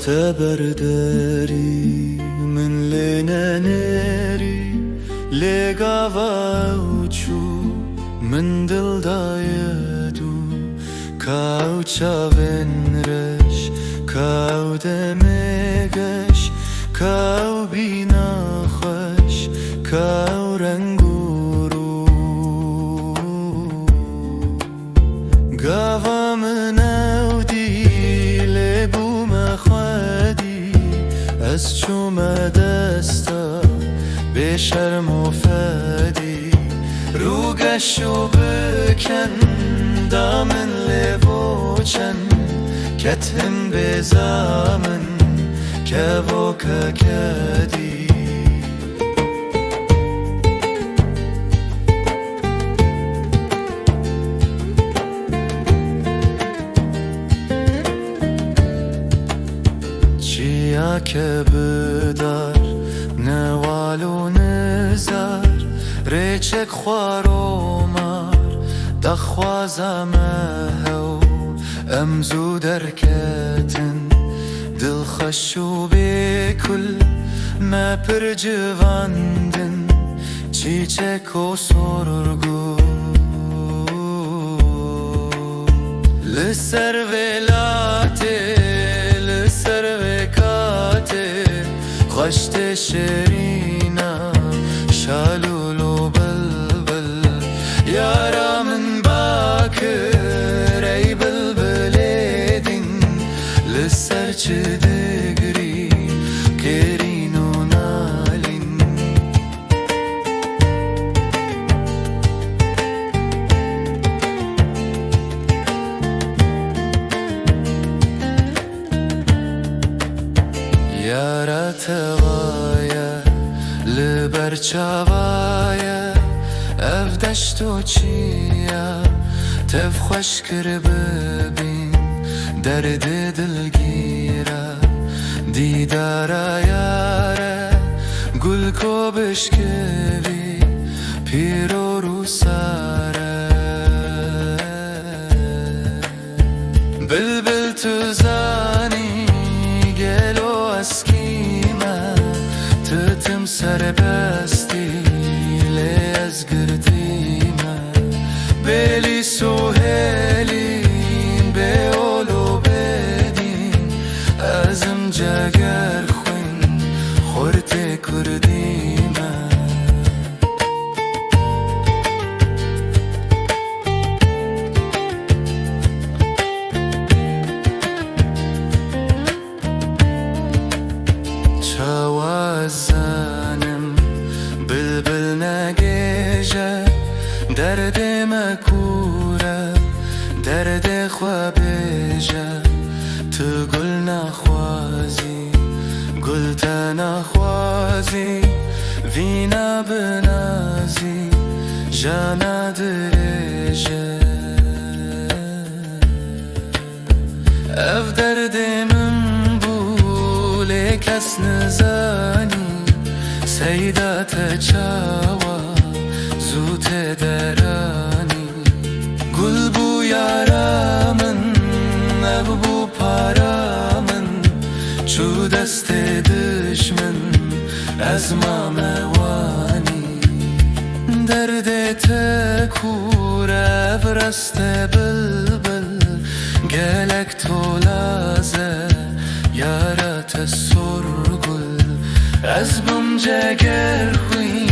تبرداري من لنا ناري لقاوچو من دل دایدو کاو چاونرش کاو دمگش کاو بیناخش کاو رنگورو گاوا منو دیل بوم خودی از چوم دستا به شرم و فدی روگشو بکن دامن لبوچن کتن بزامن کبو کدی چیا که بدار نوالو نزار ریچک خوارو مار دخوازم هو امزو درکتن دل خشو بکل ما پرجواندن چیچک و سرگو لسر ولاته لسر وکاته خشت شرینا شالولو بلبل یارا من باکر ای بلبلیدین لسر چه دگری کرین و نالین یارا توایا لبر چاوایا اف دشتو چیا تف خوش کر ببین درد دلگیره دیدارا یاره گل کو بشکوی پیرو رو ساره بلبل تو زانی گلو اسکیمه تتم سر بستی لیز گردیمه بلی سوهلین به اولو بدین ازم جگر خوین خورت کردیمه چوازنم بلبل نگیجه درد مکوره درد خوابیجه تو گل نخوازی گل تنخوازی وینا بنازی جانا دریجه اف درد من بوله کس نزانی سیدات چاوا زوت درانی گل بو یارامن اب بو پارامن چو دست دشمن از ما موانی درد تکوره برست بلبل گلک تولازه یارت سرگل از بم جگر خوی